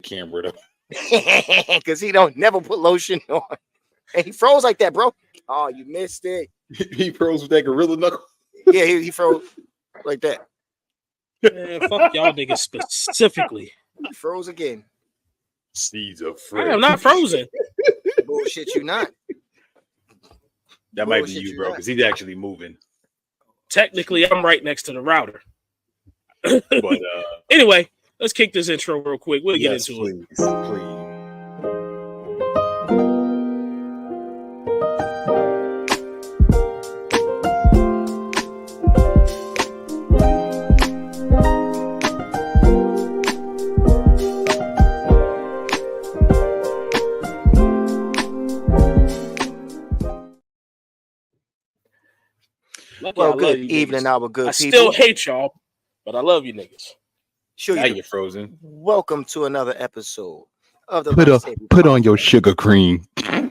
camera though. Because he don't never put lotion on. And he froze like that, bro. Oh, you missed it. He froze with that gorilla knuckle. Yeah, he froze like that. Man, fuck y'all niggas specifically. He froze again. Seeds of I fruit. am not frozen. Bullshit, you not. That might be Bullshit, you, you bro, not. because he's actually moving. Technically, I'm right next to the router. But Anyway, let's kick this intro real quick. We'll get yes, into it. please. Lucky I Well, love good you evening, niggas. our good I people. still hate y'all, but I love you niggas. Sure Now you do. you're frozen. Welcome to another episode of the Put Lunch Table Put on your Podcast. sugar cream.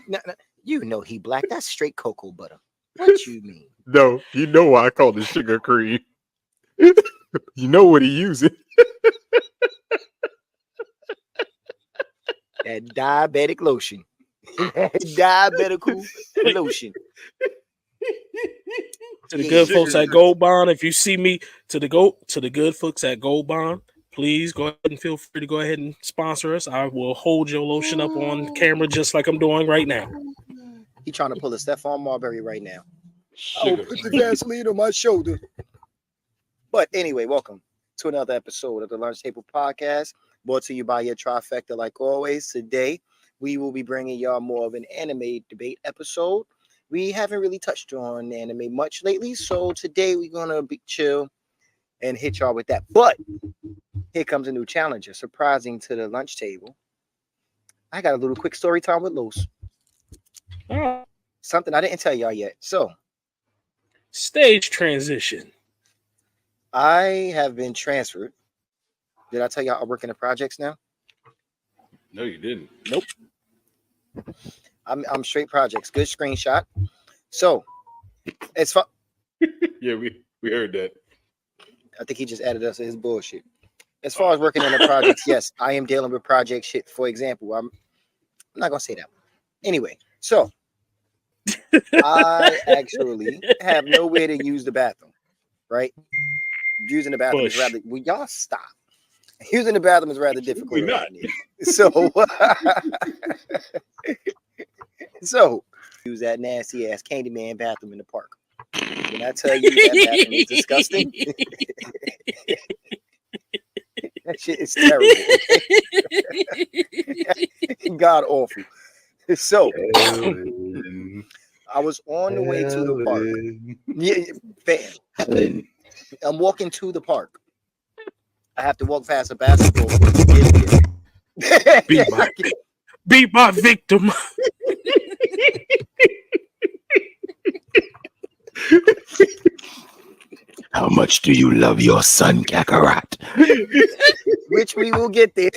No, you know he black. That's straight cocoa butter. What you mean? No, you know why I call it sugar cream. You know what he using. That diabetic lotion. Diabetical lotion. To the Yeah, good sugar folks at free. Gold Bond, if you see me, to the good folks at Gold Bond, please go ahead and feel free to go ahead and sponsor us. I will hold your lotion up on camera just like I'm doing right now. He trying to pull a Stephon Marbury right now. Sugar Put the cream. Vaseline on my shoulder. But anyway, welcome to another episode of the Lunch Table Podcast, brought to you by your trifecta. Like always, today we will be bringing y'all more of an anime debate episode. We haven't really touched on anime much lately, so today we're gonna be chill and hit y'all with that. But here comes a new challenger, surprising to the lunch table. I got a little quick story time with Los. Oh, Something I didn't tell y'all yet. So stage transition. I have been transferred. Did I tell y'all I work in the projects now? No, you didn't. Nope. I'm straight projects. Good screenshot. So it's fun. Yeah, we heard that. I think he just added us to his bullshit. As far as working in the projects, yes, I am dealing with project shit. For example, I'm not gonna say that one. Anyway, so I actually have nowhere to use the bathroom. Right? Using the bathroom is Push. rather. Will y'all stop? Using the bathroom is rather difficult. Absolutely around here. So use that nasty ass Candyman bathroom in the park. When I tell you that bathroom is disgusting, that shit is terrible. Okay? God awful. So I was on the way to the park. Yeah, fam. I'm walking to the park. I have to walk past a basketball court to get there. Be my victim. How much do you love your son, Kakarot? Which we will get there.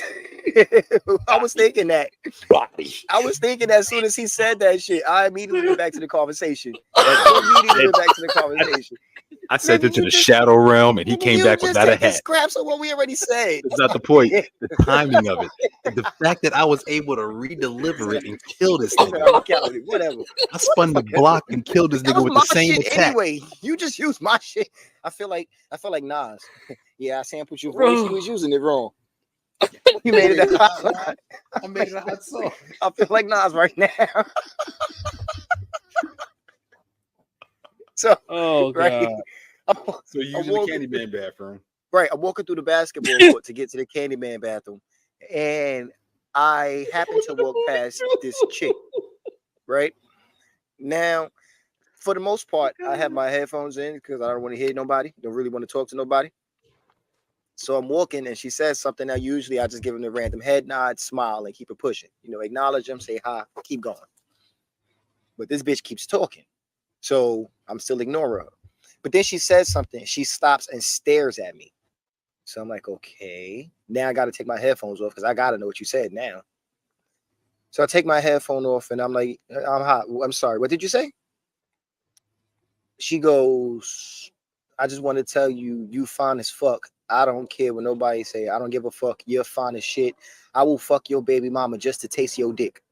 I was thinking that. I was thinking as soon as he said that shit, I immediately went back to the conversation. I sent it to the shadow realm, and he came back without a hat. Scraps of what we already said. That's not the point. The timing of it, the fact that I was able to re-deliver it and kill this nigga. Whatever. I spun the block and killed this nigga with the same attack. Anyway, you just used my shit. I feel like Nas. Yeah, I sampled your voice. You was using it wrong. You made it a hot. I made it a hot song. I feel like Nas right now. So, Oh right. God. So you're using the Candyman bathroom. Right. I'm walking through the basketball court to get to the Candyman bathroom. And I happen to walk past this chick. Right. Now, for the most part, I have my headphones in because I don't want to hear nobody. Don't really want to talk to nobody. So I'm walking and she says something. Now, usually I just give him a random head nod, smile, and keep it pushing. You know, acknowledge him, say hi, keep going. But this bitch keeps talking. So I'm still ignoring her. But then she says something. She stops and stares at me. So I'm like, okay. Now I got to take my headphones off because I got to know what you said now. So I take my headphone off and I'm like, I'm hot. I'm sorry. What did you say? She goes, I just want to tell you, you fine as fuck. I don't care what nobody say. I don't give a fuck. You're fine as shit. I will fuck your baby mama just to taste your dick.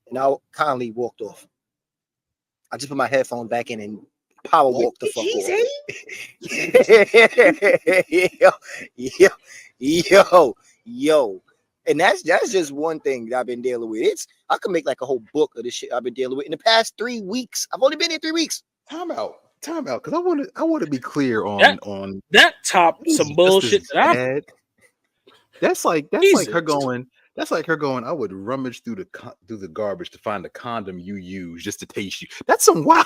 And I kindly walked off. I just put my headphone back in and power walked the fuck off. Yo. And that's just one thing that I've been dealing with. I could make like a whole book of this shit I've been dealing with in the past 3 weeks. I've only been here 3 weeks. Time out, because I want to be clear on that top some bullshit that That's like her going. That's like her going. I would rummage through the garbage to find the condom you use just to taste you. That's some wild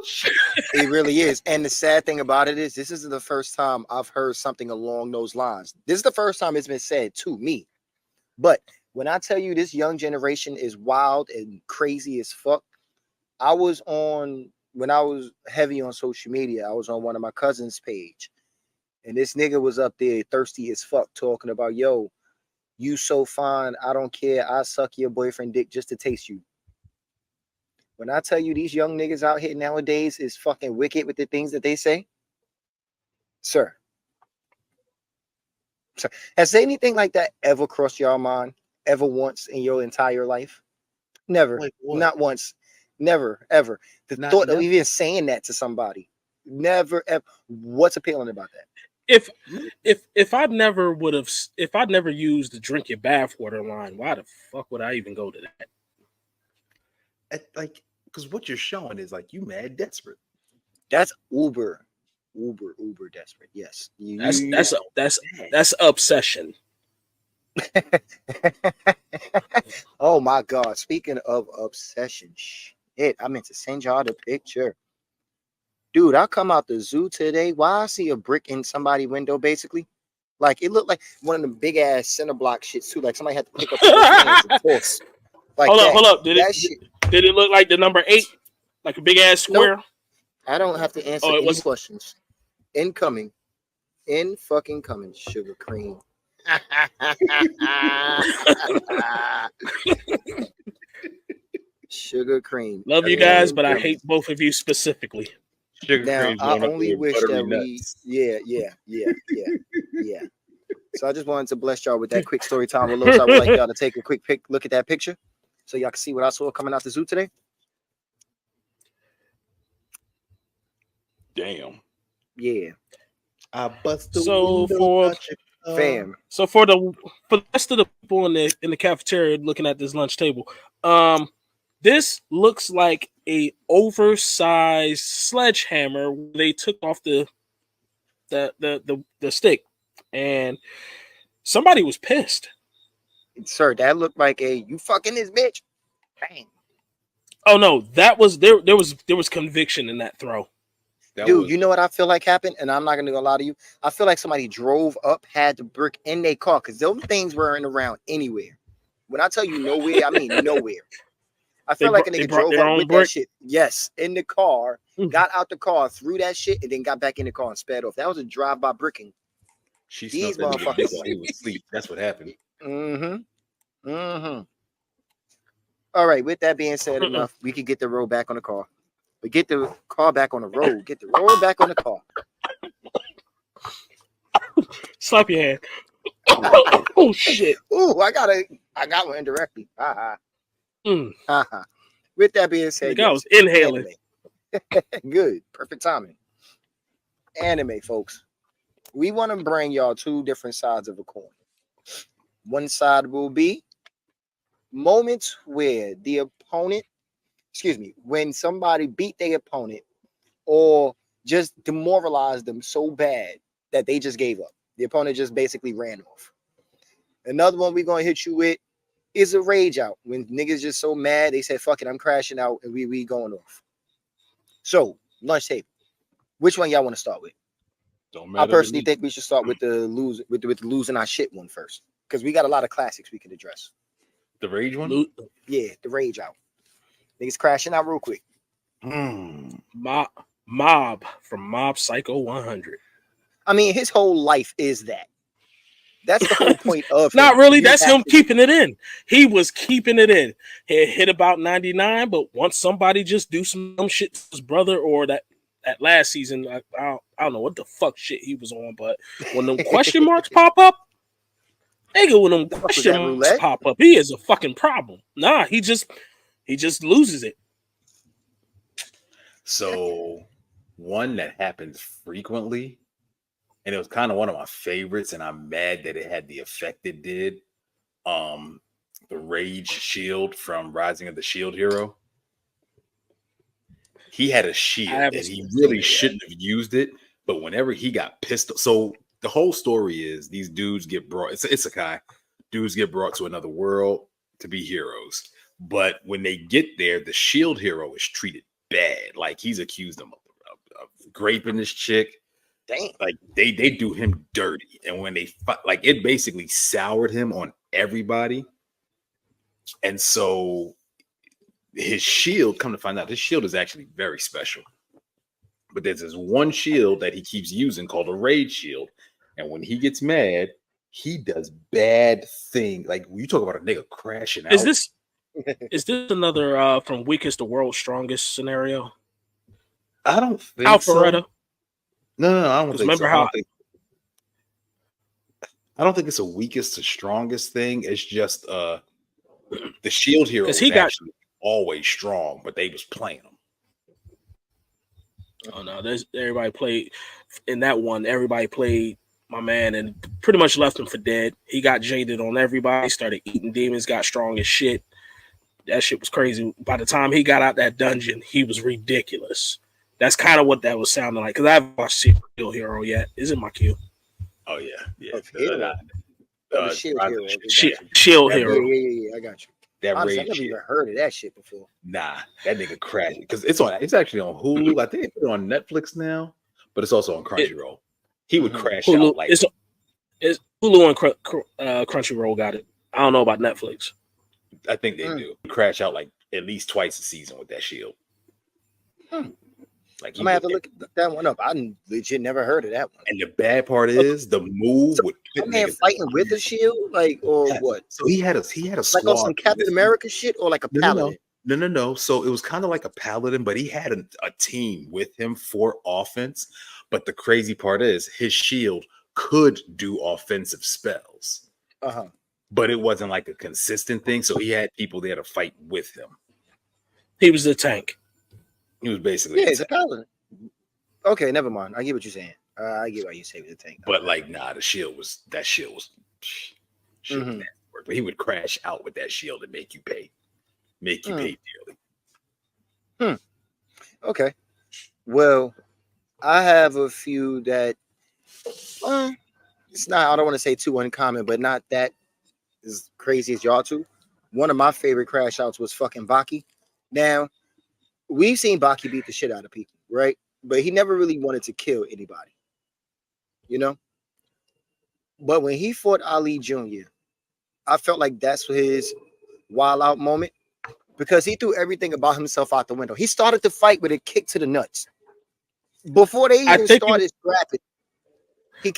shit. It really is. And the sad thing about it is, this isn't the first time I've heard something along those lines. This is the first time it's been said to me. But when I tell you this young generation is wild and crazy as fuck, when I was heavy on social media, I was on one of my cousins' page, and this nigga was up there thirsty as fuck talking about, yo, you so fine, I don't care, I suck your boyfriend dick just to taste you. When I tell you these young niggas out here nowadays is fucking wicked with the things that they say, sir, has anything like that ever crossed your mind ever once in your entire life? Never. Like not once. Never, ever. The thought of even saying that to somebody. Never, ever. What's appealing about that? If I'd never used the drink your bathwater line, why the fuck would I even go to that? Like, because what you're showing is like you mad desperate. That's uber desperate. Yes. That's obsession. Oh my God. Speaking of obsession, shit, I meant to send y'all the picture. Dude, I come out the zoo today. Why I see a brick in somebody's window, basically. Like, it looked like one of the big ass center block shits too. Like somebody had to pick up the hands and toss. Like hold up. Did it look like the number 8? Like a big ass square? Nope. I don't have to answer any questions. Incoming. In fucking coming, sugar cream. Sugar cream. Love you guys, but I hate both of you specifically. Now, I only wish that we, yeah. So I just wanted to bless y'all with that quick story time. I would like y'all to take a quick look at that picture so y'all can see what I saw coming out the zoo today. Damn. Yeah. I bust the so window, fam. So for the rest of the people in the cafeteria looking at this lunch table, this looks like a oversized sledgehammer. They took off the stick, and somebody was pissed. Sir, that looked like a you fucking this bitch. Bang. Oh no, that was there was conviction in that throw. You know what I feel like happened? And I'm not gonna lie to you. I feel like somebody drove up, had the brick in their car, because those things weren't around anywhere. When I tell you nowhere, I mean nowhere. I feel like a nigga drove up with that shit. Yes, in the car, got out the car, threw that shit, and then got back in the car and sped off. That was a drive-by bricking. These motherfuckers while he was asleep. That's what happened. All right. With that being said, enough. We can get the road back on the car. But get the car back on the road. Get the road back on the car. Slap your hand. Oh shit. Oh, I got one indirectly. With that being said, I was inhaling. Good. Perfect timing. Anime, folks. We want to bring y'all 2 different sides of a coin. One side will be moments where when somebody beat their opponent or just demoralized them so bad that they just gave up. The opponent just basically ran off. Another one we're going to hit you with is a rage out. When niggas just so mad, they said, fuck it, I'm crashing out, and we going off. So, lunch table. Which one y'all want to start with? Don't matter. I personally think we should start with the losing our shit one first, because we got a lot of classics we can address. The rage one? Yeah, the rage out. Niggas crashing out real quick. Mob from Mob Psycho 100. I mean, his whole life is that. That's the whole point of Not really. That's him keeping it in. He was keeping it in. He hit about 99, but once somebody just do some shit to his brother or that that last season, I don't know what the fuck shit he was on, but when them question marks pop up, nigga, when them question marks pop up, he is a fucking problem. Nah, he just loses it. So one that happens frequently, and it was kind of one of my favorites, and I'm mad that it had the effect it did. The Rage Shield from Rising of the Shield Hero. He had a shield, and he really shouldn't have used it. But whenever he got pissed, so the whole story is these dudes get brought. It's isekai. Dudes get brought to another world to be heroes. But when they get there, the shield hero is treated bad. Like he's accused of raping this chick. Damn. Like they do him dirty. And when they like it basically soured him on everybody. And so his shield, come to find out, his shield is actually very special. But there's this one shield that he keeps using called a Rage Shield. And when he gets mad, he does bad things. Like when you talk about a nigga crashing out. Is this another from Weakest to World's Strongest scenario? I don't think Alpharetta. So. No, I don't think remember so. How I don't think it's a weakest to strongest thing. It's just the shield hero was actually always strong, but they was playing him. Oh no, everybody played in that one. Everybody played my man and pretty much left him for dead. He got jaded on everybody, started eating demons, got strong as shit. That shit was crazy. By the time he got out that dungeon, he was ridiculous. That's kind of what that was sounding like. Because I haven't watched Shield Hero yet. Is it my cue? Oh yeah. Shield Hero. Shield Hero. Yeah, I got you. That Honestly, I never even heard of that shit before. Nah, that nigga crashed because it's actually on Hulu. I think they put it on Netflix now, but it's also on Crunchyroll. He would crash Hulu, out like it's Hulu and Crunchyroll got it. I don't know about Netflix. I think they do. Crash out like at least twice a season with that shield. Like I might have to look that one up. I legit never heard of that one. And the bad part is the move would put man fighting with a shield, like what? So he had a squad. Like on some Captain America shit, or like a paladin. No. So it was kind of like a paladin, but he had a team with him for offense. But the crazy part is his shield could do offensive spells. But it wasn't like a consistent thing. So he had people there to fight with him. He was the tank. He was basically he's a paladin. Okay, never mind. I get what you're saying. I get why you say the tank. But like, nah, that shield was But he would crash out with that shield and make you pay dearly. Okay. Well, I have a few that it's not. I don't want to say too uncommon, but not that as crazy as y'all two. One of my favorite crash outs was fucking Baki. Now, we've seen Baki beat the shit out of people, right? But he never really wanted to kill anybody, you know? But when he fought Ali Jr., I felt like that's his wild out moment because he threw everything about himself out the window. He started the fight with a kick to the nuts. Before they even started scrapping,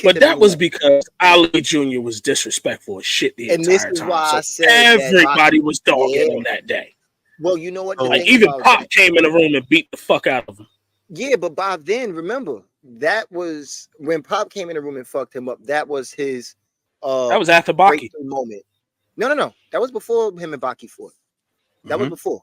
but that was because Ali Jr. was disrespectful as shit the entire time. Why so I said everybody was dogging him that day. Well, you know what? Like even Pop came in the room and beat the fuck out of him. Yeah, but by then, remember, that was when Pop came in the room and fucked him up. That was his that was after Baki moment. No. That was before him and Baki fought. That was before.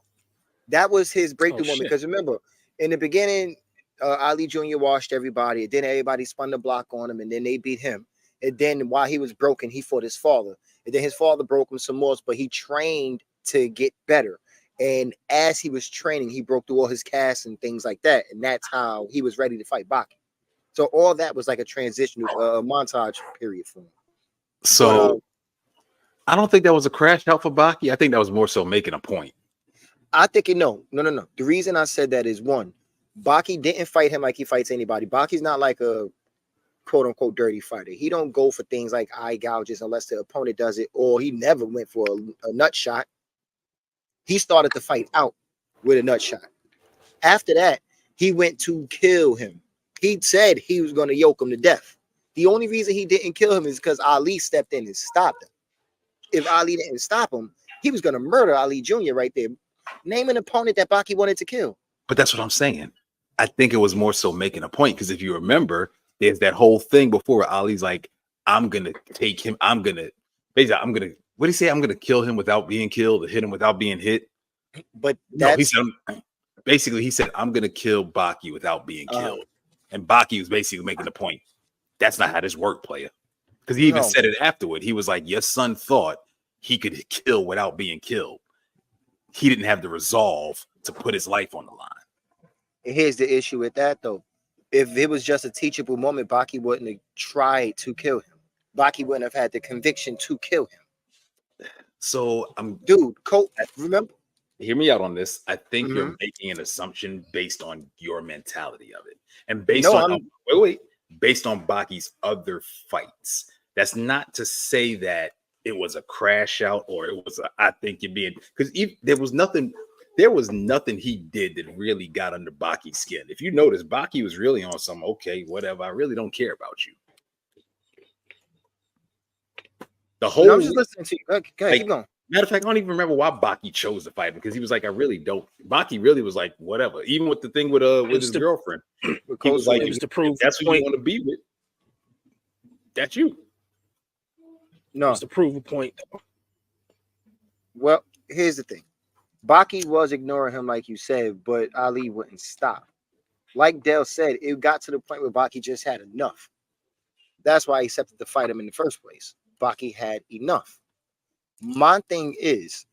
That was his breakthrough moment. Because remember, in the beginning, Ali Jr. washed everybody, and then everybody spun the block on him, and then they beat him. And then while he was broken, he fought his father. And then his father broke him some more, but he trained to get better. And as he was training, he broke through all his casts and things like that. And that's how he was ready to fight Baki. So all that was like a transition, montage period for him. So I don't think that was a crash out for Baki. I think that was more so making a point. I think no. The reason I said that is one, Baki didn't fight him like he fights anybody. Baki's not like a quote unquote dirty fighter. He don't go for things like eye gouges unless the opponent does it, or he never went for a nut shot. He started the fight out with a nut shot. After that, he went to kill him. He said he was going to yoke him to death. The only reason he didn't kill him is because Ali stepped in and stopped him. If Ali didn't stop him, he was going to murder Ali Jr. right there. Name an opponent that Baki wanted to kill. But that's what I'm saying. I think it was more so making a point because if you remember, there's that whole thing before where Ali's like, I'm gonna take him, I'm gonna what did he say? I'm gonna kill him without being killed, or hit him without being hit. But No, he that's said basically he said, I'm gonna kill Baki without being killed. And Baki was basically making the point. That's not how this worked, player. Because he even No. said it afterward. He was like, your son thought he could kill without being killed. He didn't have the resolve to put his life on the line. Here's the issue with that though. If it was just a teachable moment, Baki wouldn't have tried to kill him. Baki wouldn't have had the conviction to kill him. So Dude, Colt, remember? Hear me out on this. I think you're Mhm. making an assumption based on your mentality of it. And based on based on Baki's other fights. That's not to say that it was a crash out or it was I think you're being because there was nothing he did that really got under Baki's skin. If you notice, Baki was really on some okay, whatever. I really don't care about you. The whole No, I'm just listening to you. Go ahead, keep going. Matter of fact, I don't even remember why Baki chose to fight because he was like, I really don't. Baki really was like, whatever. Even with the thing with his girlfriend, he was like, it was to prove that's who you want to be with. That's you. No, to prove a point. well, here's the thing. Baki was ignoring him, like you said, but Ali wouldn't stop. Like Dale said, it got to the point where Baki just had enough. That's why he accepted to fight him in the first place. Baki had enough. My thing is,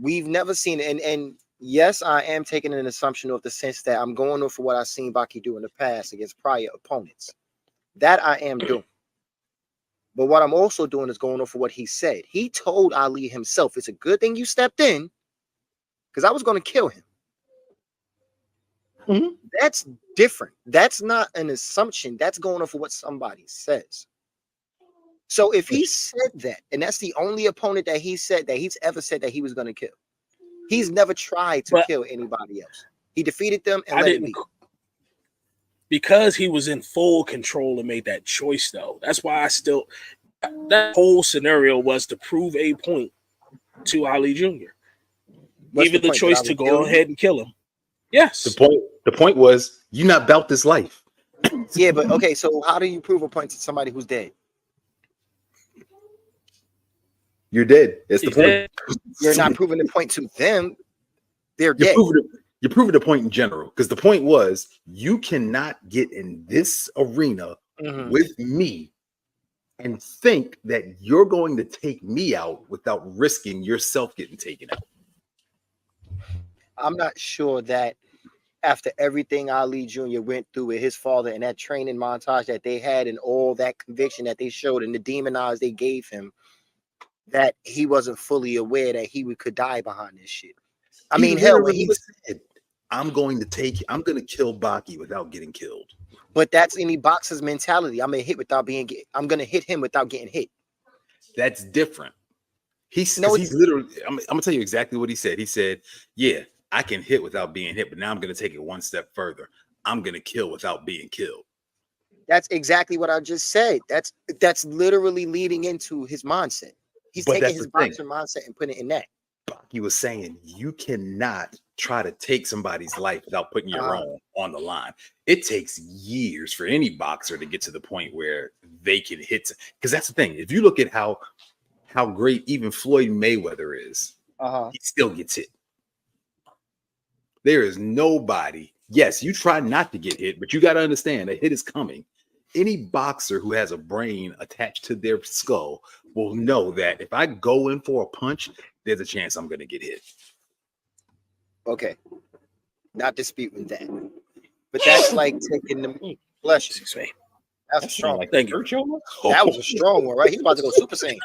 we've never seen it, and yes, I am taking an assumption of the sense that I'm going off of what I've seen Baki do in the past against prior opponents. That I am doing. But what I'm also doing is going off of what he said. He told Ali himself, it's a good thing you stepped in because I was going to kill him. Mhm. That's different. That's not an assumption. That's going off of what somebody says. So if he said that, and that's the only opponent that he said that he's ever said that he was going to kill, he's never tried to kill anybody else. He defeated them and let it be. Because he was in full control and made that choice, though. That's why that whole scenario was to prove a point to Ali Jr. Even the choice to go ahead and kill him. Yes. The point was, you're not about this life. Yeah, but okay, so how do you prove a point to somebody who's dead? You're dead. That's the point. You're not proving the point to them. They're dead. You're proving the point in general because the point was you cannot get in this arena with me and think that you're going to take me out without risking yourself getting taken out. I'm not sure that after everything Ali Jr. went through with his father and that training montage that they had and all that conviction that they showed and the demon eyes they gave him, that he wasn't fully aware that he could die behind this shit. I mean, hell, when he was said, I'm going to kill Baki without getting killed. But that's any boxer's mentality. I'm gonna hit I'm gonna hit him without getting hit. That's different. He's literally, I'm gonna tell you exactly what he said. He said, yeah, I can hit without being hit, but now I'm gonna take it one step further. I'm gonna kill without being killed. That's exactly what I just said. That's literally leading into his mindset. He's taking his boxer mindset and putting it in that. He was saying you cannot try to take somebody's life without putting your own on the line. It takes years for any boxer to get to the point where they can hit. Because that's the thing. If you look at how great even Floyd Mayweather is, he still gets hit. There is nobody. Yes, you try not to get hit, but you got to understand a hit is coming. Any boxer who has a brain attached to their skull will know that if I go in for a punch, there's a chance I'm going to get hit. Okay. Not disputing that. But that's like taking the flesh. That's a strong one. Thank you. That was a strong one, right? He's about to go Super Saiyan.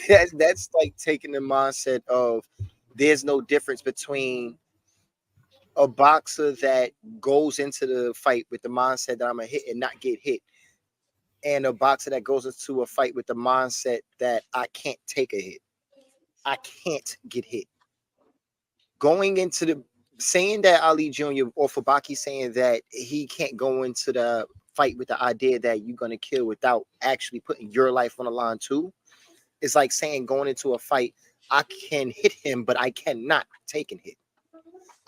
That's like taking the mindset of there's no difference between a boxer that goes into the fight with the mindset that I'm gonna hit and not get hit, and a boxer that goes into a fight with the mindset that I can't take a hit, I can't get hit. Going into the saying that Ali Jr. or for Baki saying that he can't go into the fight with the idea that you're gonna kill without actually putting your life on the line too. It's like saying going into a fight, I can hit him, but I cannot take a hit.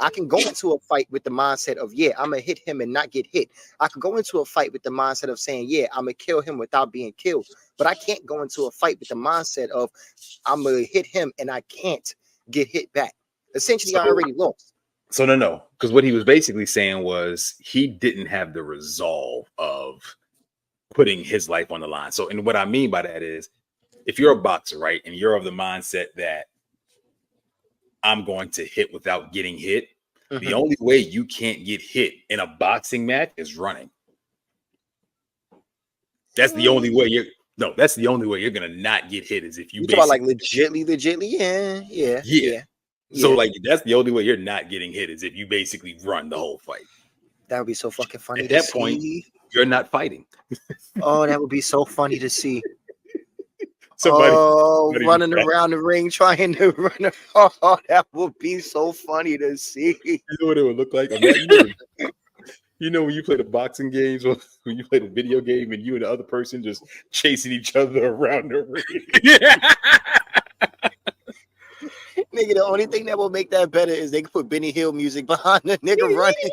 I can go into a fight with the mindset of, yeah, I'm gonna hit him and not get hit. I could go into a fight with the mindset of saying, yeah, I'm gonna kill him without being killed. But I can't go into a fight with the mindset of I'm gonna hit him and I can't get hit back. Essentially, I already lost. So no, because what he was basically saying was he didn't have the resolve of putting his life on the line. So, and what I mean by that is, if you're a boxer, right, and you're of the mindset that I'm going to hit without getting hit, the only way you can't get hit in a boxing match is running. That's the only way that's the only way you're gonna not get hit is if you talk about like legitly, yeah. So like that's the only way you're not getting hit is if you basically run the whole fight. That would be so fucking funny. At that point, you're not fighting. Oh, that would be so funny to see. Somebody running around the ring trying to run. Oh, that would be so funny to see. You know what it would look like? You know when you play the boxing games, when you play the video game, and you and the other person just chasing each other around the ring. Nigga, the only thing that will make that better is they can put Benny Hill music behind the nigga running.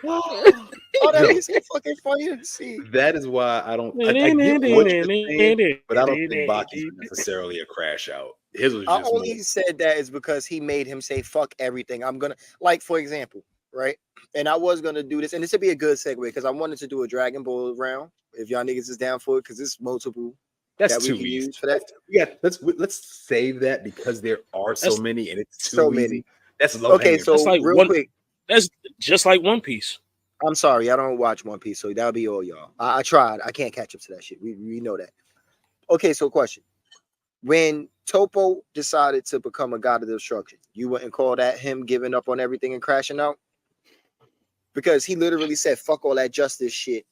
Oh, that is so fucking funny to see. That is why I don't. I get what you're saying, but I don't think Baki's necessarily a crash out. His was just. I only said that is because he made him say "fuck everything." I'm gonna, like, for example, right? And I was gonna do this, and this would be a good segue because I wanted to do a Dragon Ball round. If y'all niggas is down for it, because it's multiple. That's that too we can easy use for that. Yeah, let's save that because there are so many, and it's too so easy. many. That's low. Okay, so that's like real quick. That's just like One Piece. I'm sorry, I don't watch One Piece, so that'll be all y'all. I tried. I can't catch up to that shit. We know that. Okay, so question. When Topo decided to become a god of destruction, you wouldn't call that him giving up on everything and crashing out? Because he literally said, fuck all that justice shit.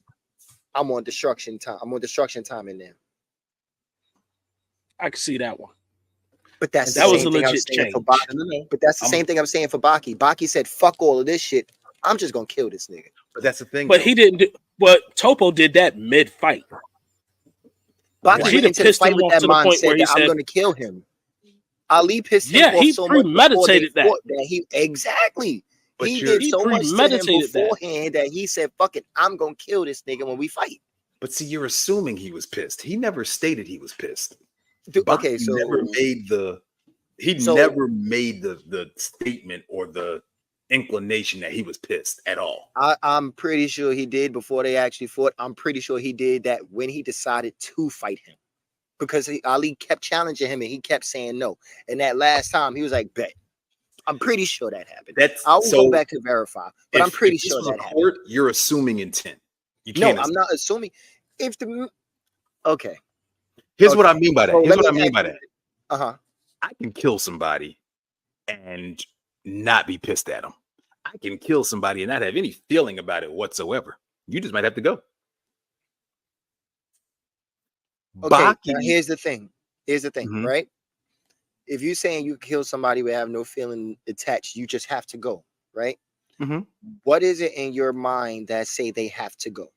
I'm on destruction time. I'm on destruction time in there. I can see that one. But that's that the was same a thing I'm legit saying change. for Baki. But that's the same thing I'm saying for Baki. Baki said, fuck all of this shit. I'm just gonna kill this nigga. But that's the thing. But he didn't do. But Topo did that mid fight. Baki went into the fight with that mindset that I'm gonna kill him. Ali pissed him off so much premeditated that. He exactly. But he did so much to him beforehand that he said, "Fuck it, I'm gonna kill this nigga when we fight." But see, you're assuming he was pissed. He never stated he was pissed. Okay, so never made the never made the statement or the inclination that he was pissed at all. I'm pretty sure he did before they actually fought. I'm pretty sure he did that when he decided to fight him, because Ali kept challenging him and he kept saying no. And that last time he was like, "Bet." I'm pretty sure that happened. I'll go back to verify, but I'm pretty sure that happened. You're assuming intent. You can't. No, I'm not assuming. Okay. Here's what I mean by that. Here's what I mean by that. I can kill somebody and not be pissed at them. I can kill somebody and not have any feeling about it whatsoever. You just might have to go. Okay. Now here's the thing. Right? If you're saying you kill somebody but have no feeling attached, you just have to go, right? What is it in your mind that say they have to go?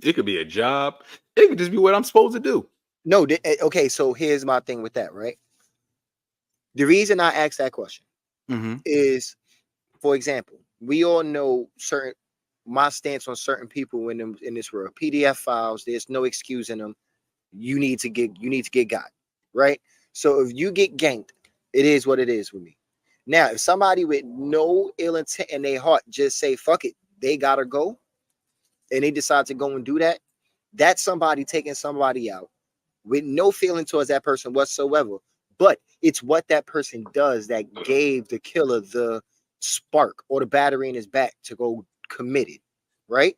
It could be a job. It could just be what I'm supposed to do. No, okay, so here's my thing with that, right? The reason I asked that question is, for example, we all know my stance on certain people in this world. PDF files, there's no excusing them. You need to get got, right? So if you get ganked, it is what it is with me. Now, if somebody with no ill intent in their heart just say, fuck it, they gotta go, and they decide to go and do that, that's somebody taking somebody out with no feeling towards that person whatsoever. But it's what that person does that gave the killer the spark or the battery in his back to go commit it, right?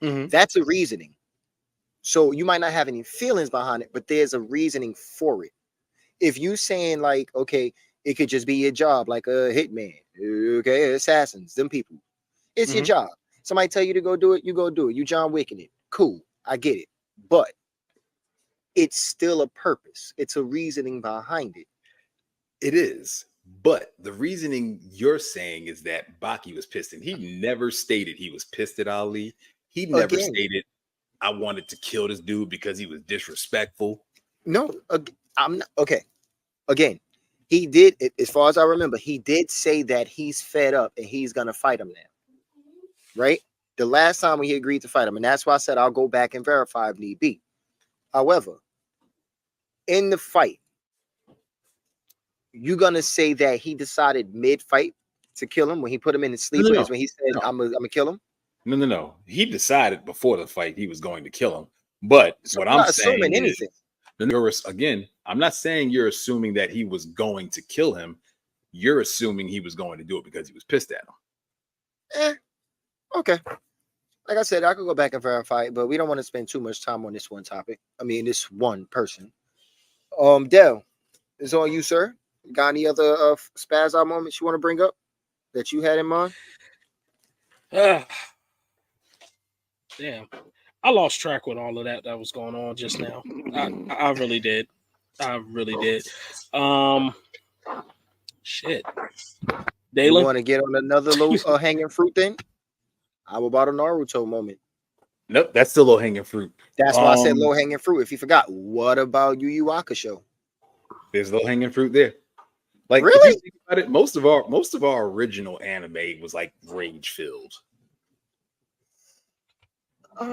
That's a reasoning. So you might not have any feelings behind it, but there's a reasoning for it. If you saying like, okay, it could just be your job, like a hitman, okay, assassins, them people. It's your job. Somebody tell you to go do it, you go do it. You John Wicking it. Cool, I get it. But it's still a purpose. It's a reasoning behind it. It is. But the reasoning you're saying is that Baki was pissed, and he never stated he was pissed at Ali. He never Again. stated, "I wanted to kill this dude because he was disrespectful." No, I'm not okay. Again, he did, as far as I remember, he did say that he's fed up and he's gonna fight him now. Right? The last time when he agreed to fight him, and that's why I said I'll go back and verify if need be. However, in the fight, you gonna say that he decided mid-fight to kill him when he put him in his sleeper? No. Is when he said, No. I'm gonna kill him? No. He decided before the fight he was going to kill him. But So what I'm not I'm saying assuming is, anything. again, I'm not saying you're assuming that he was going to kill him. You're assuming he was going to do it because he was pissed at him. Okay. Like I said, I could go back and verify it, but we don't want to spend too much time on this one topic. I mean, this one person. Dell, it's on you, sir. Got any other spaz out moments you want to bring up that you had in mind? Damn. I lost track with all of that was going on just now. I really did. I really did. Shit. You Dalen? want to get on another little hanging fruit then? How about a Naruto moment? Nope, that's still low hanging fruit. That's why I said low hanging fruit. If you forgot, what about Yu Yu Hakusho? There's low hanging fruit there. Like, Really? if you think about it, most of our original anime was like rage filled. It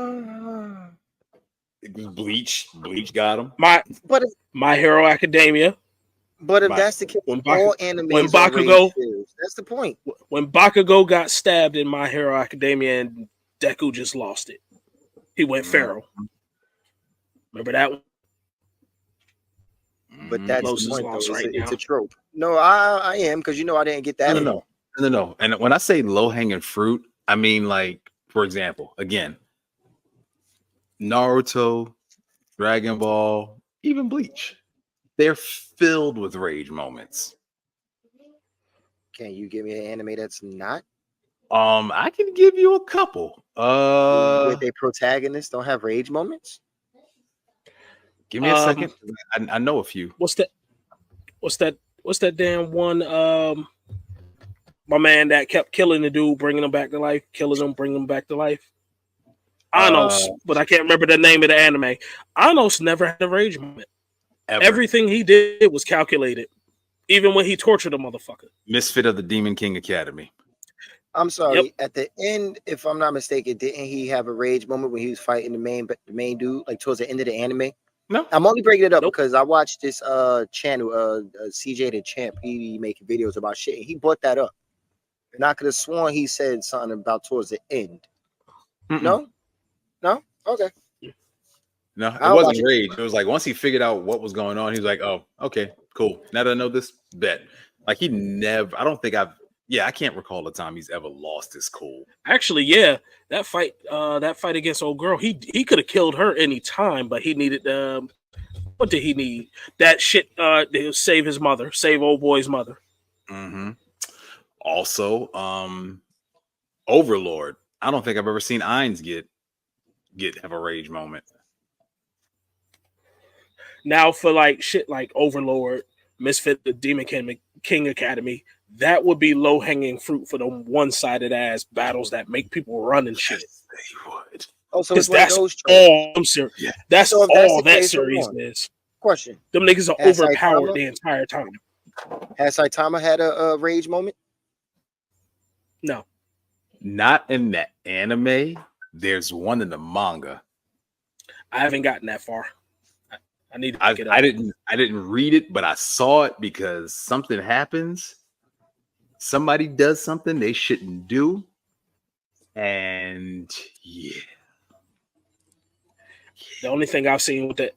was Bleach. Bleach got him. My Hero Academia. But if that's the case, all anime when Bakugo, that's the point. When Bakugo got stabbed in My Hero Academia and Deku just lost it. He went feral. Remember that one? But that's Los the is point, lost though. right It's now. a trope. No, I am, because I didn't get that. No. And when I say low hanging fruit, I mean, like, for example, again, Naruto, Dragon Ball, even Bleach. They're filled with rage moments. Can you give me an anime that's not? I can give you a couple. Where their protagonists don't have rage moments? Give me a second. I know a few. What's that damn one? My man that kept killing the dude, bringing him back to life, killing him, bringing him back to life. Anos, but I can't remember the name of the anime. Anos never had a rage moment. Ever. Everything he did was calculated, even when he tortured a motherfucker. Misfit of the Demon King Academy. I'm sorry. At the end, if I'm not mistaken, didn't he have a rage moment when he was fighting the main dude, like towards the end of the anime? No, I'm only breaking it up because I watched this channel, CJ the Champ. He making videos about shit, and he brought that up. And I could have sworn he said something about towards the end. No, okay. No, it wasn't rage. It was like once he figured out what was going on, he was like, "Oh, okay, cool. Now that I know this, bet." Like he never. I don't think I've. Yeah, I can't recall the time he's ever lost his cool. Actually, yeah, that fight against old girl, he could have killed her any time, but he needed what did he need? That shit to save his mother, save old boy's mother. Mm-hmm. Also, Overlord. I don't think I've ever seen Ainz have a rage moment. Now for like shit like Overlord, Misfit, the Demon King Academy, that would be low hanging fruit for the one-sided ass battles that make people run and shit. They would. Oh, so it's that's all I'm serious. Yeah. That's all that series is. Question: them niggas are overpowered the entire time. Has Saitama had a rage moment? No, not in that anime. There's one in the manga. I haven't gotten that far. I need to pick it up. I didn't read it, but I saw it because something happens. Somebody does something they shouldn't do. And yeah. The only thing I've seen with the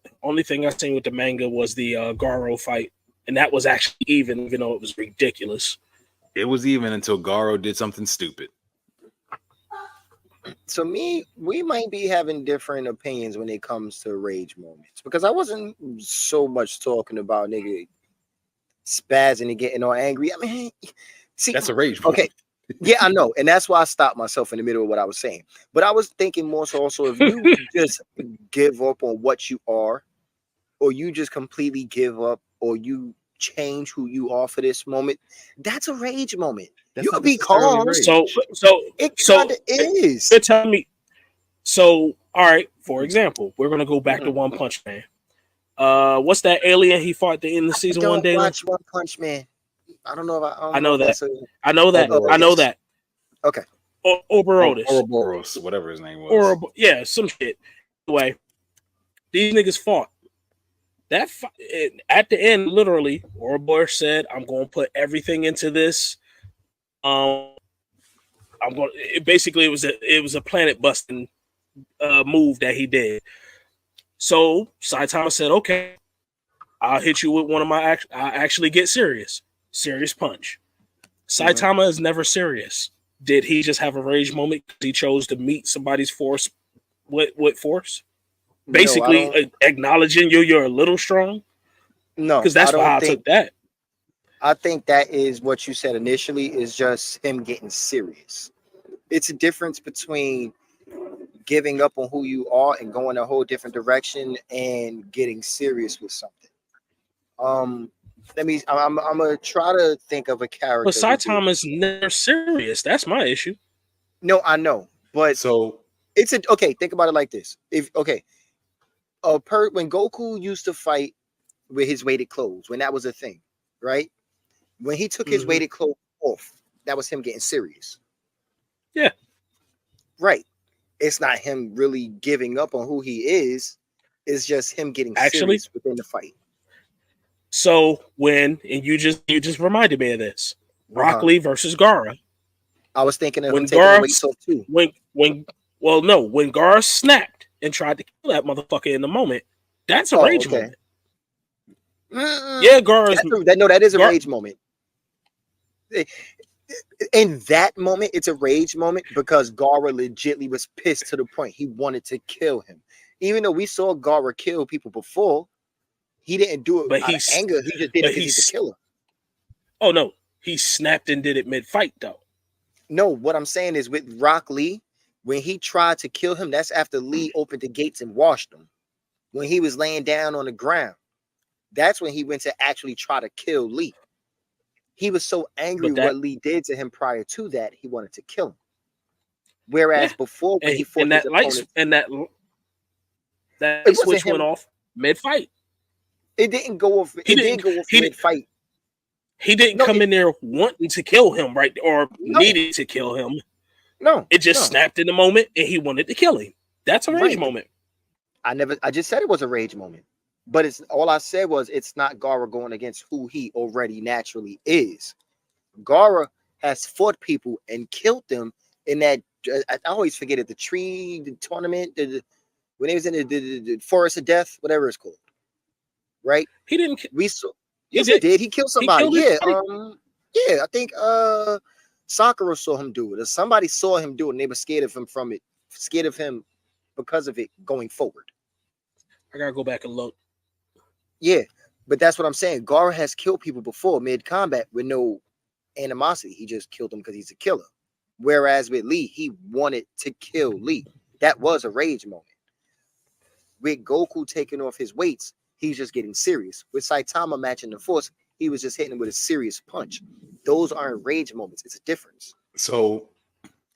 manga was the Garo fight. And that was actually even though it was ridiculous. It was even until Garo did something stupid. So we might be having different opinions when it comes to rage moments, because I wasn't so much talking about nigga spazzing and getting all angry. I mean, see, that's a rage moment. Okay, yeah, I know, and that's why I stopped myself in the middle of what I was saying. But I was thinking more so also if you just give up on what you are, or you just completely give up, or you change who you are for this moment, that's a rage moment. You could be calm. So it kind of is. So, all right, for example, we're gonna go back to One Punch Man. What's that alien he fought at the end of the season Don't one day? watch One Punch Man. I don't know if I know if that. that's a I know that. Ouroboros. I know that. okay. Ouroboros. Ouroboros, whatever his name was. Yeah, some shit. Anyway, these niggas fought. At the end, literally, Ouroboros said, "I'm going to put everything into this. I'm going." Basically, it was a planet busting move that he did. So Saitama said, "Okay, I'll hit you with one of my. I actually get serious. Serious punch." Saitama is never serious. Did he just have a rage moment because he chose to meet somebody's force with force? Basically, acknowledging you're a little strong. No, because that's how I took that. I think that is what you said initially is just him getting serious. It's a difference between giving up on who you are and going a whole different direction and getting serious with something. I'm gonna try to think of a character. But Saitama's never serious. That's my issue. No, I know, but so it's okay. Think about it like this: when Goku used to fight with his weighted clothes, when that was a thing, right? When he took his weighted clothes off, that was him getting serious. Yeah, right. It's not him really giving up on who he is. It's just him getting serious within the fight. So you just reminded me of this. Rock Lee versus Gaara. I was thinking of when Gaara too. When Gaara snapped and tried to kill that motherfucker in the moment, that's a rage moment. Yeah, Gaara. That is a rage moment. In that moment, it's a rage moment because Gaara legitly was pissed to the point he wanted to kill him. Even though we saw Gaara kill people before, he didn't do it out of anger. He just did it because he's a killer. Oh no, he snapped and did it mid-fight though. No, what I'm saying is with Rock Lee, when he tried to kill him, that's after Lee opened the gates and washed him. When he was laying down on the ground, that's when he went to actually try to kill Lee. He was so angry what Lee did to him prior to that, he wanted to kill him. Whereas before, when he fought his opponent, that switch went off mid-fight. It didn't go off. It didn't go off mid-fight. He didn't come in there wanting to kill him, right? Or needed to kill him. No. It just snapped in the moment and he wanted to kill him. That's a rage moment. I just said it was a rage moment. But all I said was it's not Gaara going against who he already naturally is. Gaara has fought people and killed them in that. I always forget it. The tournament, when he was in the Forest of Death, whatever it's called. Right? He didn't. We saw. Yes, he did. He killed somebody. Yeah, I think Sakura saw him do it, or somebody saw him do it, and they were scared of him scared of him because of it going forward. I gotta go back and look. Yeah, but that's what I'm saying. Gaara has killed people before mid-combat with no animosity. He just killed them because he's a killer. Whereas with Lee, he wanted to kill Lee. That was a rage moment. With Goku taking off his weights, he's just getting serious. With Saitama matching the force, he was just hitting him with a serious punch. Those aren't rage moments. It's a difference. So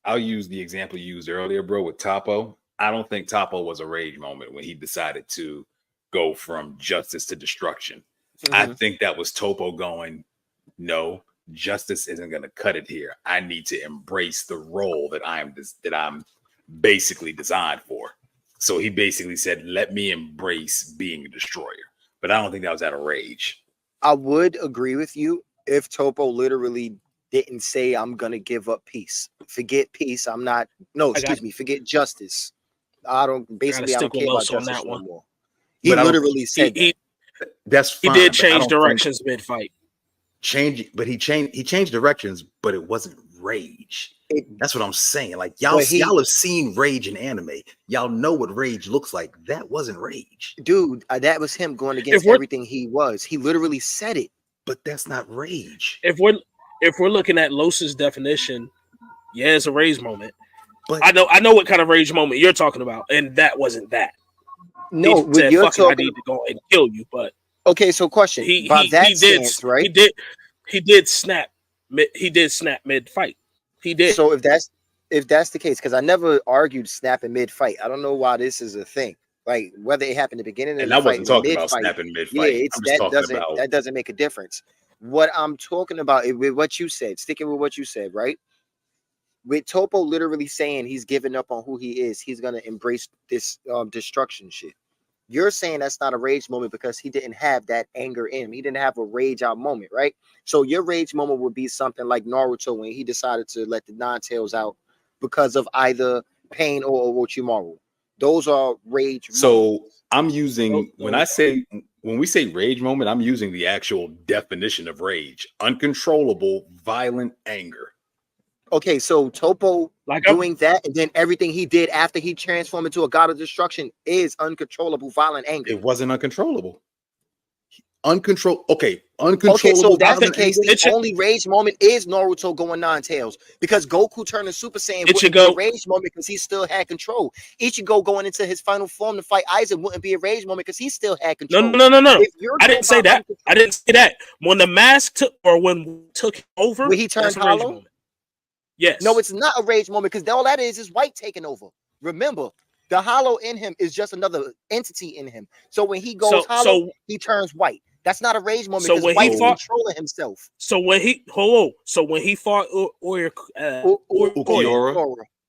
I'll use the example you used earlier, bro, with Toppo. I don't think Toppo was a rage moment when he decided to go from justice to destruction. I think that was Toppo going, no, justice isn't going to cut it here. I need to embrace the role that I'm basically designed for. So he basically said, let me embrace being a destroyer. But I don't think that was out of rage. I would agree with you if Toppo literally didn't say, I'm going to give up peace. Forget peace. Forget justice. I don't care about justice no more. He literally said that's fine. He did change directions mid-fight. But he changed directions, but it wasn't rage. That's what I'm saying. Like y'all have seen rage in anime. Y'all know what rage looks like. That wasn't rage, dude. That was him going against everything he was. He literally said it. But that's not rage. If we're looking at Los's definition, yeah, it's a rage moment. But I know what kind of rage moment you're talking about, and that wasn't that. No, he said, I need to go and kill you. But okay, so question. He did snap. He did snap mid-fight. He did. So if if that's the case, because I never argued snapping mid fight. I don't know why this is a thing. Like whether it happened at the beginning of And the I fight, wasn't talking mid about fight. snapping mid Yeah, fight. it's I'm just talking about that doesn't make a difference. What I'm talking about is with what you said, sticking with what you said, right? With Topo literally saying he's giving up on who he is, he's gonna embrace this destruction shit. You're saying that's not a rage moment because he didn't have that anger in him. He didn't have a rage out moment, right? So your rage moment would be something like Naruto when he decided to let the Nine Tails out because of either pain or Orochimaru. Those are rage moments. So I'm using Those- when we say rage moment, I'm using the actual definition of rage: uncontrollable, violent anger. Okay, so Topo Like doing that and then everything he did after he transformed into a god of destruction is uncontrollable, violent anger. It wasn't uncontrollable. Uncontrollable. Okay, Okay, so that's the violent case. anger. The only rage moment is Naruto going Nine Tails because Goku turning Super Saiyan wouldn't be Ichigo- a rage moment because he still had control. Ichigo going into his final form to fight Aizen wouldn't be a rage moment because he still had control. No. If you're I going didn't say by that. I didn't say that. When the mask took, or when took him over, When he turned that's a rage hollow? moment. Yes. No, it's not a rage moment because all that is White taking over. Remember, the hollow in him is just another entity in him. So when he goes hollow, he turns white. That's not a rage moment So because when White he is fought- controlling himself. So when he fought